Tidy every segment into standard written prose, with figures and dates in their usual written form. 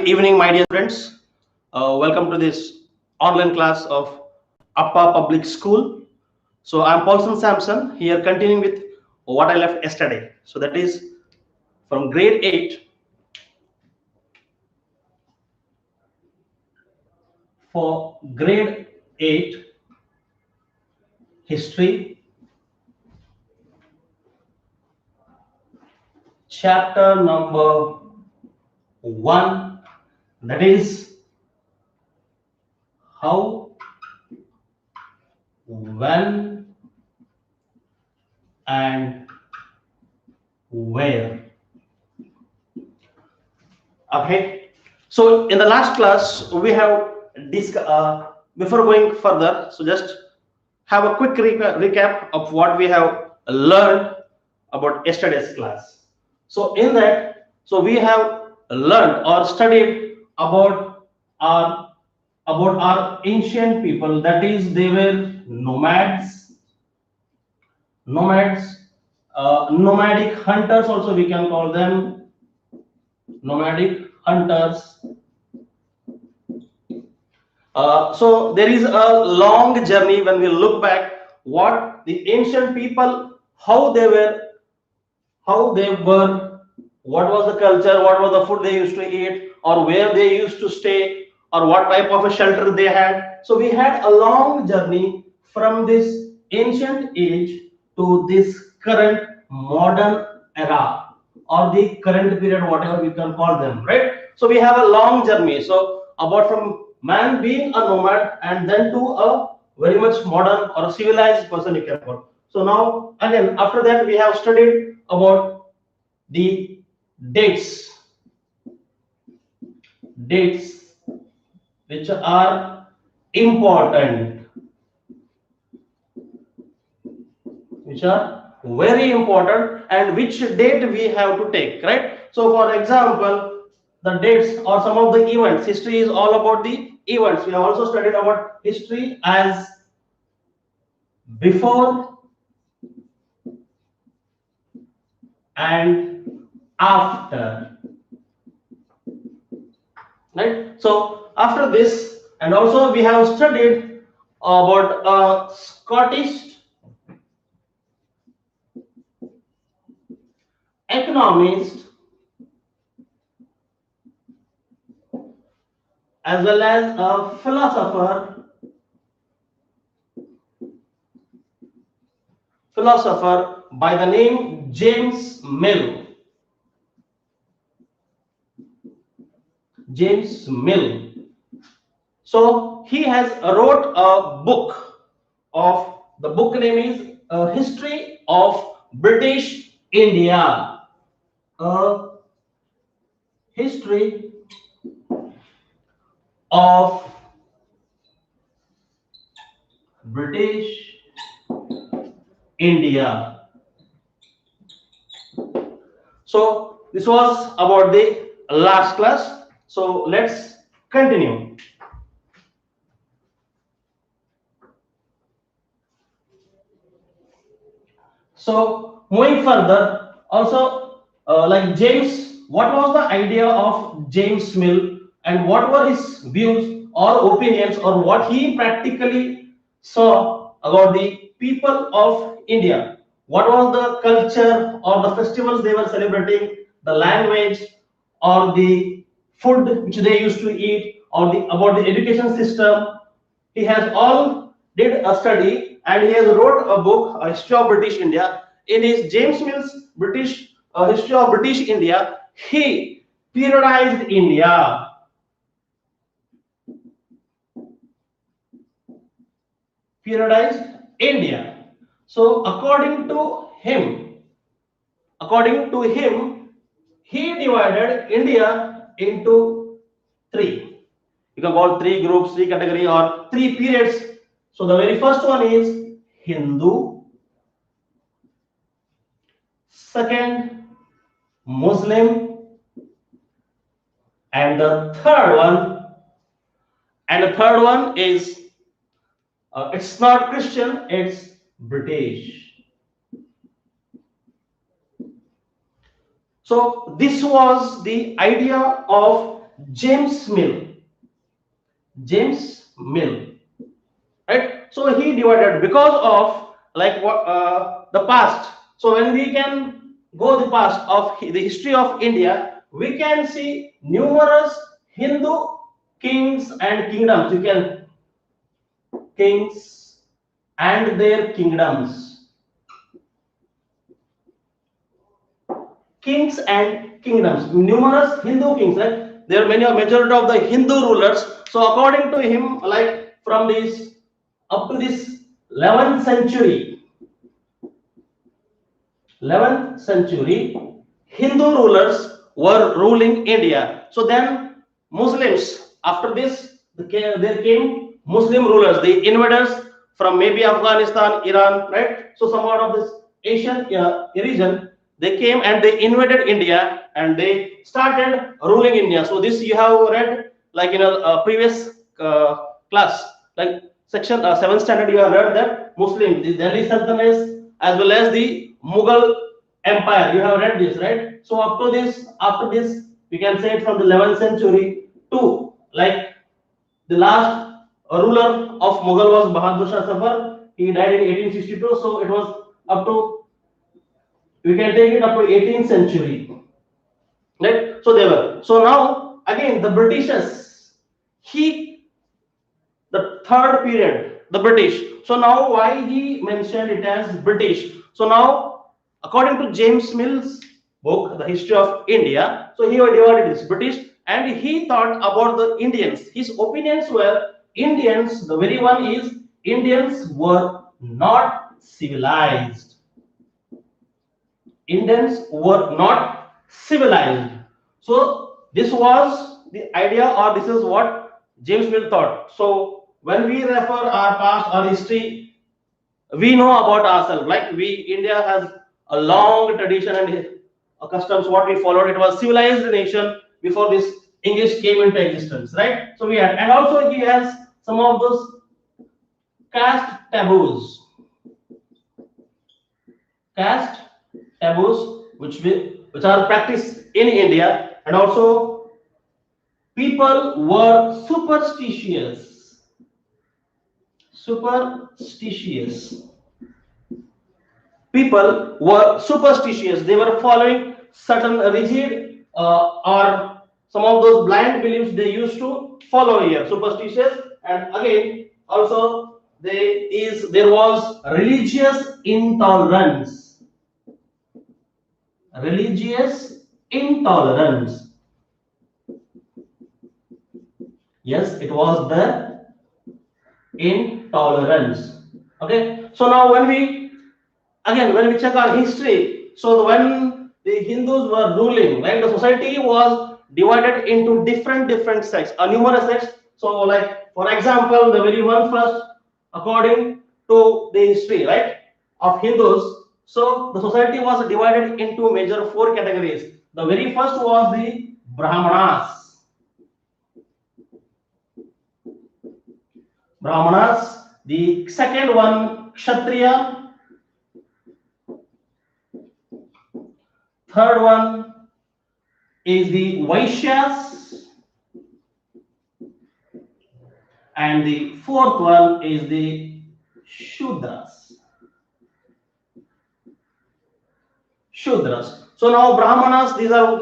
evening, my dear friends. Welcome to this online class of APPA Public School. So I'm Paulson Samson here, continuing with what I left yesterday. So that is from grade 8 for grade 8 history, chapter number 1, that is how, when, and where. Okay, so in the last class we have before going further, so just have a quick recap of what we have learned about yesterday's class. So in that, so we have learned or studied about our ancient people, that is they were nomads, nomadic hunters also we can call them, nomadic hunters. So there is a long journey when we look back what the ancient people, how they were, what was the culture, what was the food they used to eat, or where they used to stay, or what type of a shelter they had. So we had a long journey from this ancient age to this current modern era, or the current period, whatever we can call them, right? So we have a long journey. So about from man being a nomad and then to a very much modern or a civilized person you can call. So now again after that we have studied about the dates which are important, which are very important, and which date we have to take, right? So for example, the dates or some of the events. History is all about the events. We have also studied about history as before and after, right? So after this, and also we have studied about a Scottish economist as well as a philosopher by the name James Mill. So he has wrote a book. Of the book name is History of British India. A history of British India. So this was about the last class. So let's continue. So moving further, also like James, what was the idea of James Mill and what were his views or opinions or what he practically saw about the people of India? What was the culture or the festivals they were celebrating, the language or the food which they used to eat, or the about the education system? He has all did a study and he has wrote a book, a History of British India. In his James Mill's British History of British India, he periodized India. So according to him, he divided India into three. You can call three groups, three categories, or three periods. So the very first one is Hindu, second Muslim, and the third one is it's not Christian, it's British. So this was the idea of James Mill. James Mill, right? So he divided because of like what the past. So when we can go the past of the history of India, we can see numerous Hindu kings and kingdoms. You can kings and their kingdoms. Kings and kingdoms. Numerous Hindu kings, right? There are many, a majority of the Hindu rulers. So according to him, like from this up to this 11th century, 11th century, Hindu rulers were ruling India. So then Muslims, after this, there came Muslim rulers, the invaders from maybe Afghanistan, Iran, right? So somewhat of this Asian region, they came and they invaded India and they started ruling India. So this you have read like in a previous class, like section 7th standard, you have read that Muslim, the Delhi Sultanate as well as the Mughal Empire. You have read this, right? So up to this, after this, we can say it from the 11th century to like the last ruler of Mughal was Bahadur Shah Zafar. He died in 1862. So it was up to, we can take it up to 18th century, right? So they were. So now again the Britishers, he the third period, the British. So now why he mentioned it as British? So now according to James Mill's book, The History of India, so he divided this British and he thought about the Indians. His opinions were Indians, the very one is Indians were not civilized. Indians were not civilized. So this was the idea, or this is what James Mill thought. So when we refer our past or history, we know about ourselves. Like India has a long tradition and customs. What we followed, it was civilized nation before this English came into existence, right? So we had, and also he has some of those caste taboos, caste taboos which are practiced in India, and also people were superstitious. Superstitious. People were superstitious. They were following certain rigid or some of those blind beliefs they used to follow here. Superstitious, and again also there was religious intolerance. Religious intolerance. Yes, it was the intolerance. Okay, so now when we check our history, so when the Hindus were ruling, right, the society was divided into different sects, numerous sects. So like for example, the very one first, according to the history, right, of Hindus, so the society was divided into major four categories. The very first was the Brahmanas. Brahmanas. The second one, Kshatriya. Third one is the Vaishyas. And the fourth one is the Shudras. Shudras. So now Brahmanas, these are,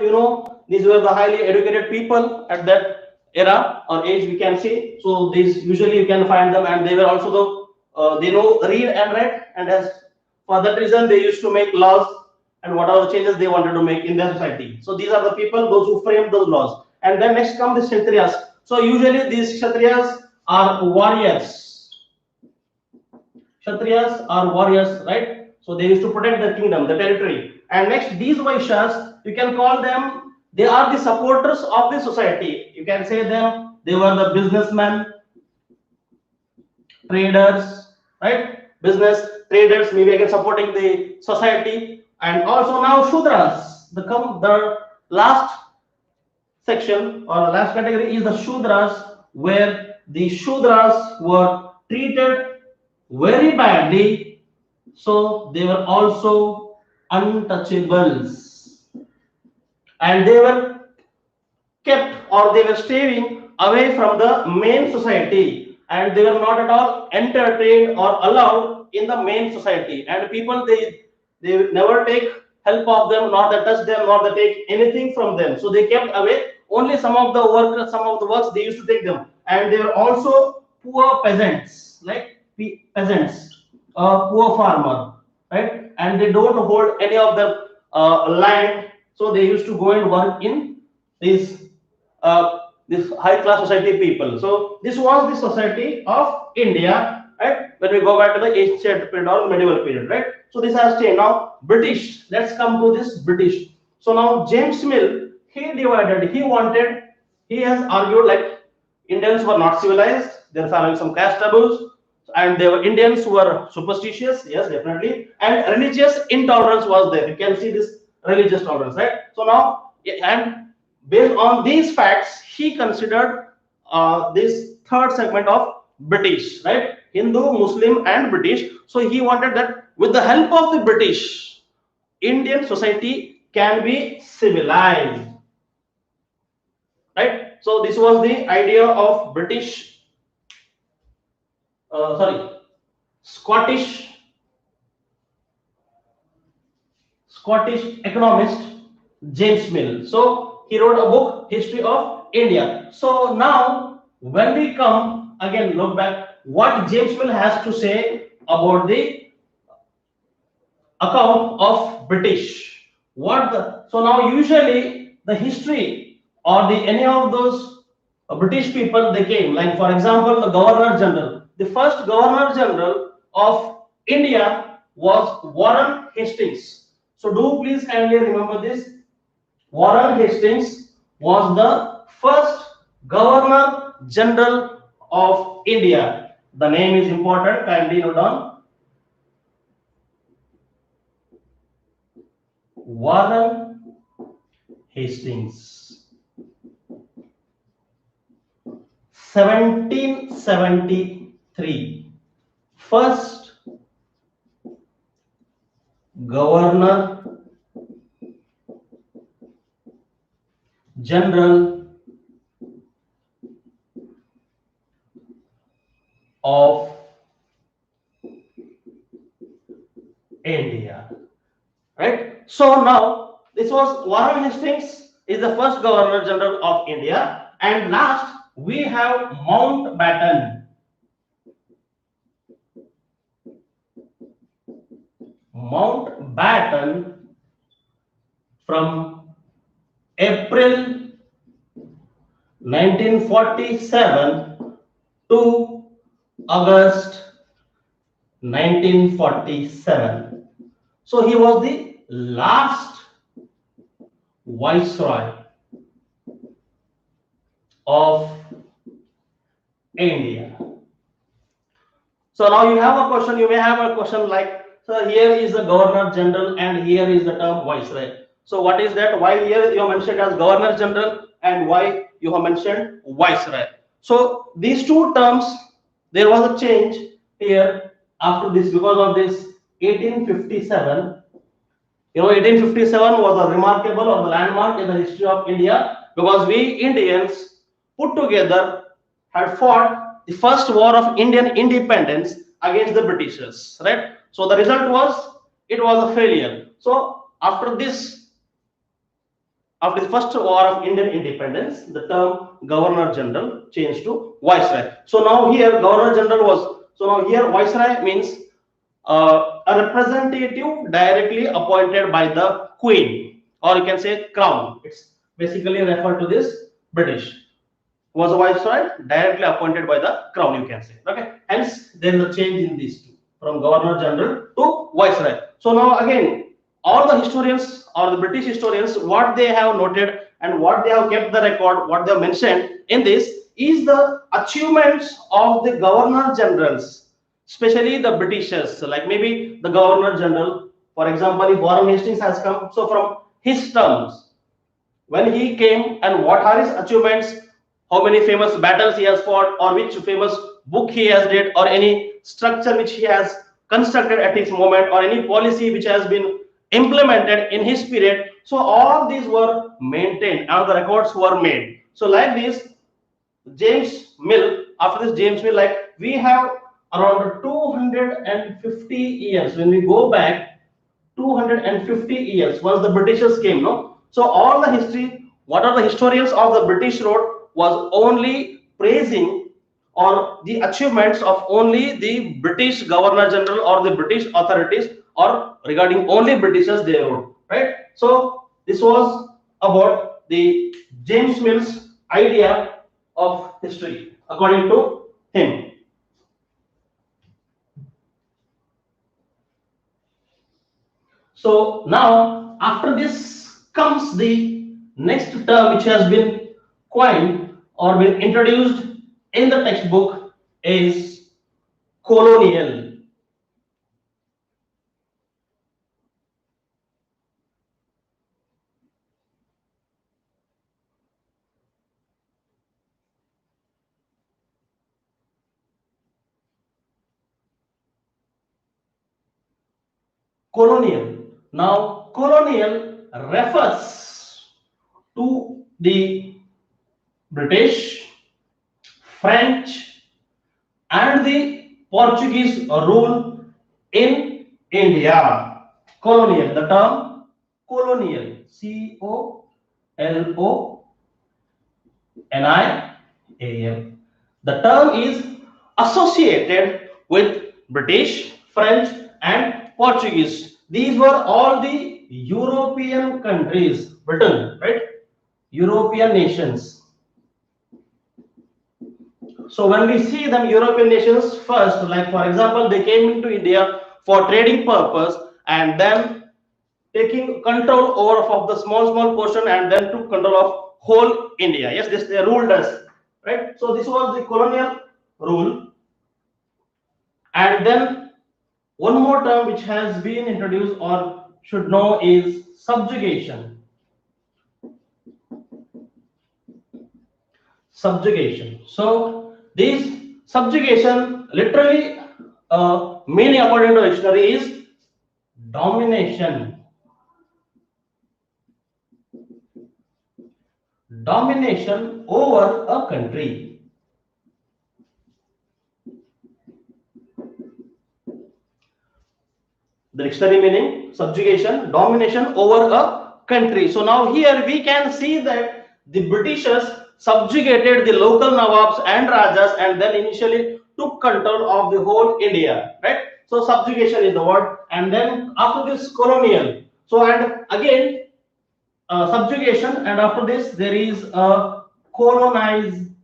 these were the highly educated people at that era or age, we can say. So these usually you can find them, and they were also they know read and write, and as for that reason they used to make laws and what are the changes they wanted to make in their society. So these are the people, those who framed those laws. And then next come the Kshatriyas. So usually these Kshatriyas are warriors. Kshatriyas are warriors, right? So they used to protect the kingdom, the territory. And next, these Vaishyas, you can call them, they are the supporters of the society. You can say them, they were the businessmen, traders, right? Business, traders, maybe again supporting the society. And also now Shudras, the last section or last category is the Shudras, where the Shudras were treated very badly. So they were also untouchables, and they were kept or they were staying away from the main society, and they were not at all entertained or allowed in the main society. And people, they never take help of them, nor they touch them, nor they take anything from them. So they kept away. Only some of the workers, some of the works they used to take them. And they were also poor peasants, like peasants, poor farmer, right? And they don't hold any of the land, so they used to go and work in these this high class society people. So this was the society of India, right? When we go back to the ancient period or medieval period, right? So this has changed. Now British. Let's come to this British. So now James Mill, he divided. He wanted. He has argued like Indians were not civilized. They're following some caste taboos, and they were Indians who were superstitious. Yes, definitely. And religious intolerance was there. You can see this religious tolerance, right? So now, and based on these facts, he considered this third segment of British, right? Hindu, Muslim, and British. So he wanted that with the help of the British, Indian society can be civilized, right? So this was the idea of British, sorry, Scottish economist James Mill. So he wrote a book, History of India. So now when we come again, look back what James Mill has to say about the account of British. So now usually the history or the any of those British people, they came, like for example the Governor General. The first Governor General of India was Warren Hastings. So do please kindly remember this. Warren Hastings was the first Governor General of India. The name is important, kindly note down. Warren Hastings. 1773. First Governor General of India, right? So now this was Warren Hastings is the first Governor General of India, and last we have Mountbatten. Mountbatten from April 1947 to August 1947. So he was the last Viceroy of India. So now you have a question, you may have a question like, so here is the Governor General and here is the term Viceroy. So what is that? Why here you have mentioned as Governor General and why you have mentioned Viceroy? So these two terms, there was a change here after this because of this 1857. You know, 1857 was a remarkable or the landmark in the history of India because we Indians put together had fought the first war of Indian independence against the Britishers, right? So the result was it was a failure. So after the first war of Indian independence, the term Governor General changed to Viceroy. So now here Governor General was, so now here Viceroy means a representative directly appointed by the Queen, or you can say Crown. It's basically referred to this British. Was a Viceroy directly appointed by the Crown, you can say. Okay. Hence, there is a change in these two from Governor General to Viceroy. So now again, all the historians or the British historians, what they have noted and what they have kept the record, what they have mentioned in this is the achievements of the Governor Generals, especially the Britishers, like maybe the Governor General, for example, if Warren Hastings has come, so from his terms, when he came and what are his achievements, how many famous battles he has fought, or which famous book he has read, or any structure which he has constructed at his moment, or any policy which has been implemented in his period. So all these were maintained and the records were made. So like this, James Mill, after this James Mill, like we have around 250 years. When we go back 250 years, once the Britishers came, no? So all the history, what are the historians of the British wrote was only praising or the achievements of only the British Governor General or the British authorities, or regarding only Britishers they wrote, right? So this was about the James Mill's idea of history according to him. So now after this comes the next term which has been coined or been introduced in the textbook is colonial. Colonial. Now colonial refers to the British, French and the Portuguese rule in India. Colonial, the term colonial, COLONIAL. The term is associated with British, French and Portuguese. These were all the European countries, Britain, right? European nations. So when we see them European nations first, like for example, they came into India for trading purpose and then taking control over of the small portion and then took control of whole India. Yes, this they ruled us, right? So this was the colonial rule. And then one more term which has been introduced or should know is subjugation. Subjugation. So this subjugation literally meaning according to dictionary is domination. Domination over a country. The dictionary meaning subjugation, domination over a country. So now here we can see that the Britishers subjugated the local Nawabs and Rajas and then initially took control of the whole India, right? So subjugation is the word, and then after this colonial. So and again subjugation, and after this there is a colonialization.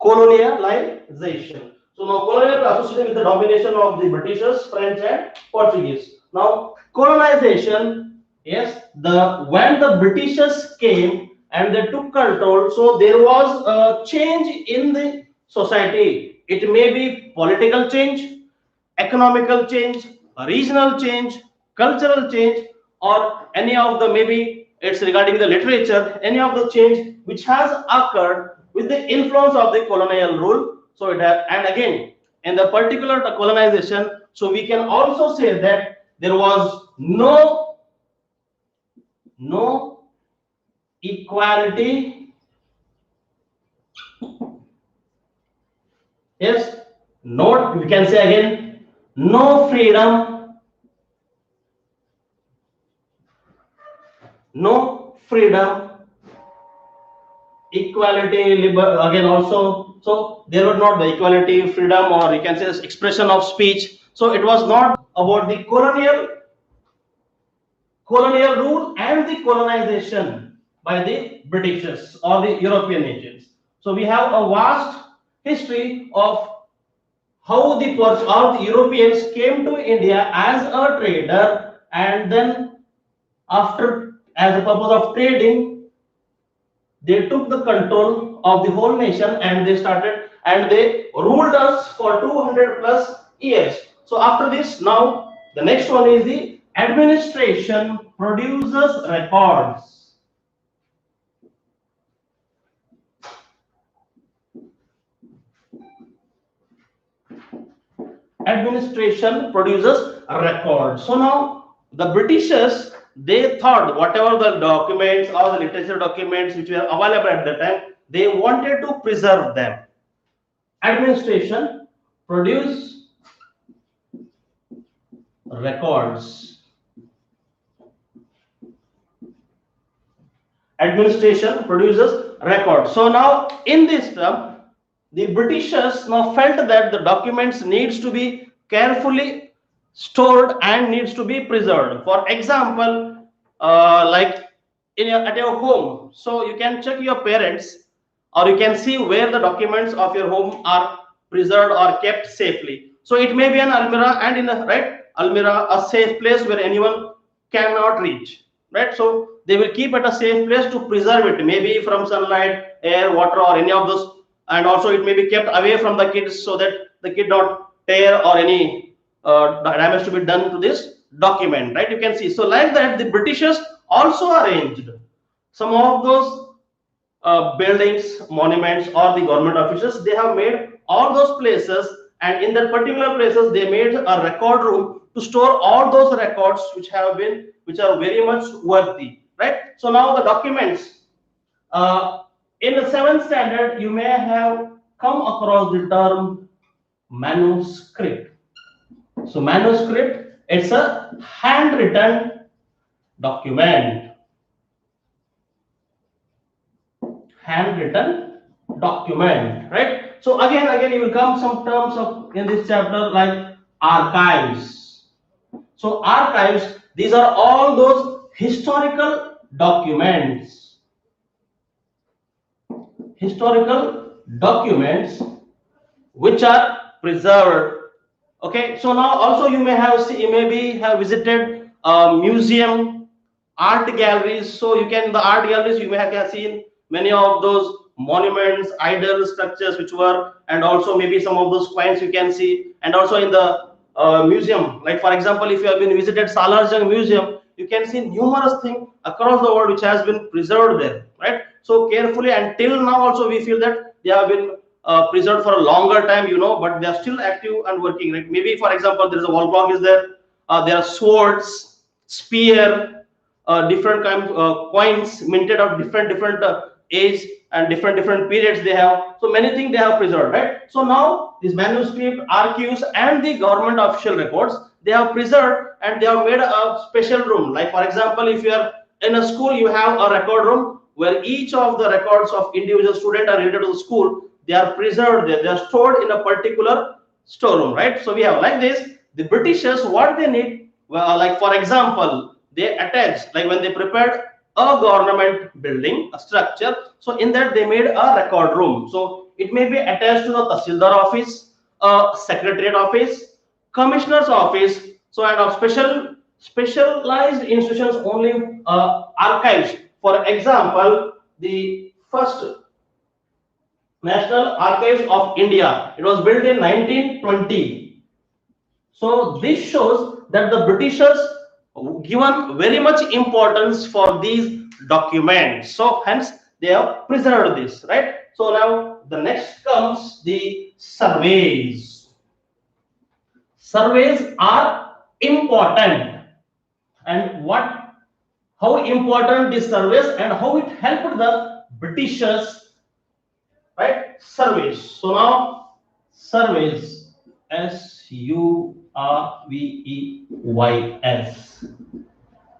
Colonialization. So now colonial is associated with the domination of the Britishers, French and Portuguese. Now colonization, yes, when the Britishers came and they took control, so there was a change in the society. It may be political change, economical change, regional change, cultural change, or any of the, maybe it's regarding the literature, any of the change which has occurred with the influence of the colonial rule. So it has, and again in the particular colonization, so we can also say that there was no equality, yes, no, we can say again, no freedom, equality, again also, so there was not the equality, freedom, or you can say expression of speech. So it was not about the colonial rule and the colonization by the Britishers or the European nations. So we have a vast history of how the Europeans came to India as a trader, and then after, as a purpose of trading, they took the control of the whole nation and they started and they ruled us for 200 plus years. So after this, now the next one is the administration produces records. Administration produces records. So now the Britishers they thought whatever the documents or the literature documents which were available at the time, they wanted to preserve them. Administration produce records. Administration produces records. So now in this term, the Britishers now felt that the documents needs to be carefully stored and needs to be preserved. For example, like at your home, so you can check your parents, or you can see where the documents of your home are preserved or kept safely. So it may be an almirah, and in a almirah, a safe place where anyone cannot reach, right? So they will keep at a safe place to preserve it, maybe from sunlight, air, water, or any of those. And also it may be kept away from the kids so that the kid not tear or any damage to be done to this document, right? You can see. So like that, the Britishers also arranged some of those buildings, monuments, or the government offices. They have made all those places, and in that particular places they made a record room to store all those records which are very much worthy, right? So now the documents, in the 7th standard you may have come across the term manuscript. So manuscript, it's a handwritten document. Handwritten document, right? So again you will come some terms of in this chapter like archives. So archives, these are all those historical documents. Historical documents which are preserved. Okay, so now also you may have have visited a museum, art galleries. So you can, in the art galleries you may have seen many of those monuments, idol structures which were, and also maybe some of those coins you can see. And also in the museum, like for example, if you have been visited Salarjung Museum, you can see numerous things across the world which has been preserved there, right? So carefully, until now also we feel that they have been preserved for a longer time, but they are still active and working. Like maybe for example, there is a wall clock is there. There are swords, spear, different kinds of coins minted of different age and different periods they have. So many things they have preserved, right? So now these manuscript, archives, and the government official records, they have preserved, and they have made a special room. Like for example, if you are in a school, you have a record room where each of the records of individual student are related to the school. They are preserved there. They are stored in a particular storeroom, right? So we have like this. The Britishers, what they need, well, like for example, they attached, like when they prepared a government building, a structure, so in that they made a record room. So it may be attached to the Tahsildar office, a secretariat office, commissioner's office. So and of specialized institutions only, archives. For example, the first National Archives of India, it was built in 1920. So this shows that the Britishers given very much importance for these documents. So hence they have preserved this, right? So now the next comes the surveys. Surveys are important, and how important these surveys and how it helped the Britishers, right? Surveys. So now surveys, surveys.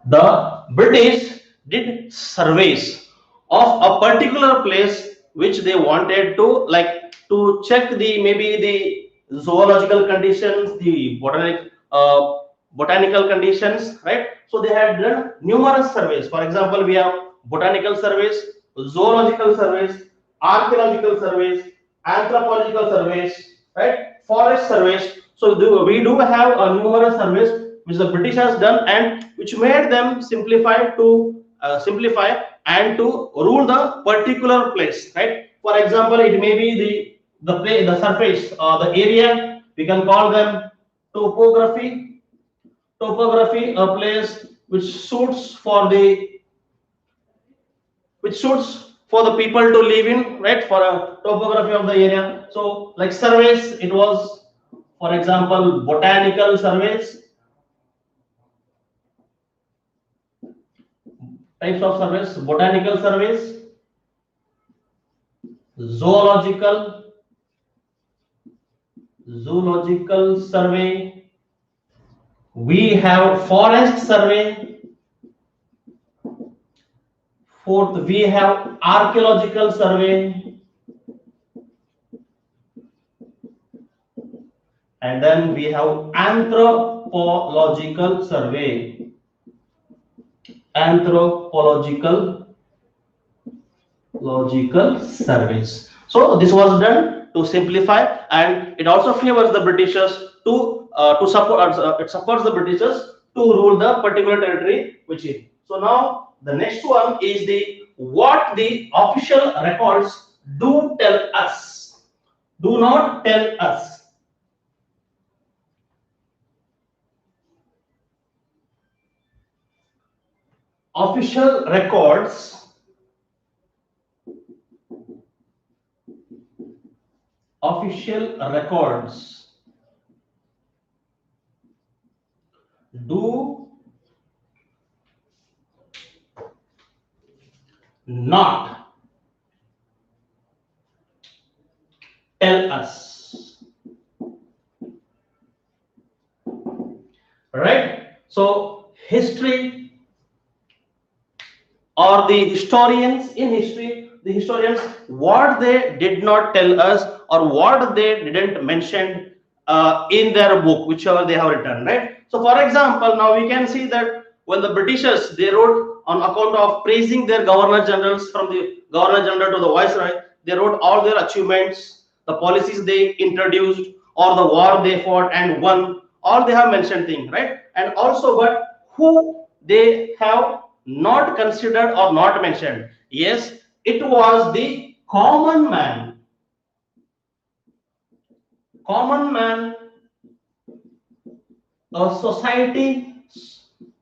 The British did surveys of a particular place which they wanted to, like, to check the maybe the zoological conditions, the botanical conditions, right? So they had done numerous surveys. For example, we have botanical surveys, zoological surveys, archaeological surveys, anthropological surveys, right? Forest surveys. So we do have numerous surveys which the British has done, and which made them simplify and to rule the particular place, right? For example, it may be the surface, the area. We can call them topography. Topography, a place which suits for the people to live in, right? For a topography of the area. So like surveys, it was, for example, botanical surveys, types of surveys: botanical surveys, zoological, survey. We have forest survey. Fourth, we have archaeological survey. And then we have anthropological survey. Anthropological surveys. So this was done to simplify, and it also favors the Britishers to support. It supports the Britishers to rule the particular territory which is. So now the next one is what the official records do tell us. Do not tell us. Official records do not tell us, right? So history, or the historians in history, the historians, what they did not tell us or what they didn't mention in their book, whichever they have written, right? So for example, now we can see that when the Britishers, they wrote on account of praising their governor generals, from the governor general to the viceroy, they wrote all their achievements, the policies they introduced, or the war they fought and won, all they have mentioned things, right? And also, but who they have not considered or not mentioned? Yes, it was the common man. A society,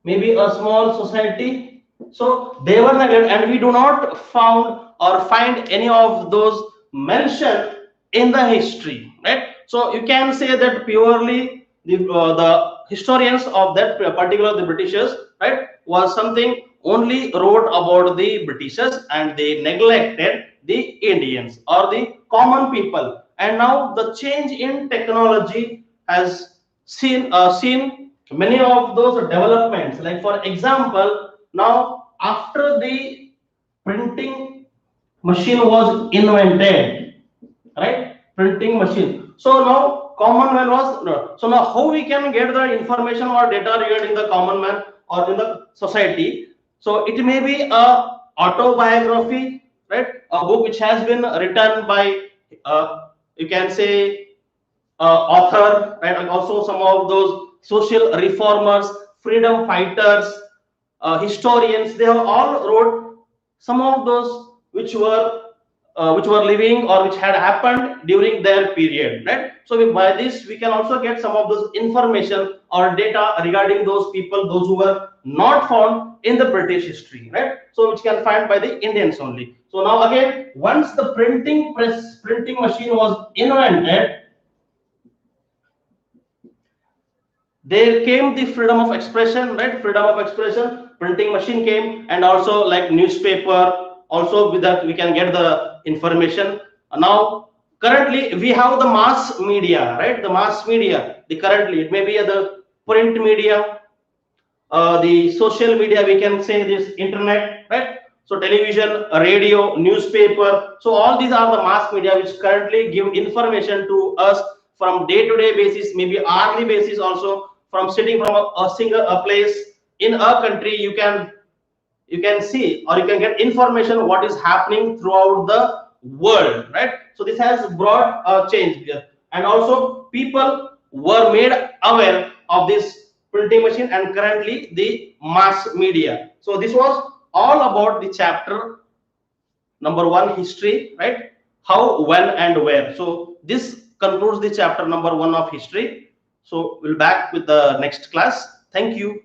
maybe a small society. So they were neglected, and we do not find any of those mentioned in the history, right? So you can say that purely the historians of that particular, the Britishers, right, was something only wrote about the Britishers, and they neglected the Indians or the common people. And now the change in technology has seen many of those developments. Like for example, now after the printing machine was invented, right? Printing machine. So now common man was no. So now how we can get the information or data regarding the common man or in the society? So it may be a autobiography, right? A book which has been written by you can say author, right? And also some of those social reformers, freedom fighters, historians. They have all wrote some of those which were living or which had happened during their period, right? So by this we can also get some of those information or data regarding those people, those who were not found in the British history, right? So which can find by the Indians only. So now again, once the printing machine was invented, there came the freedom of expression, right? Freedom of expression, printing machine came, and also like newspaper. Also with that we can get the information. Now currently we have the mass media, right? The mass media, the currently it may be the print media, the social media, we can say this internet, right? So television, radio, newspaper. So all these are the mass media which currently give information to us from day-to-day basis, maybe hourly basis also. From sitting from a single place in a country, you can see or you can get information what is happening throughout the world, right? So this has brought a change here, and also people were made aware of this printing machine and currently the mass media. So this was all about the chapter number 1, history, right? How, when, and where. So this concludes the chapter number 1 of history. So we'll back with the next class. Thank you.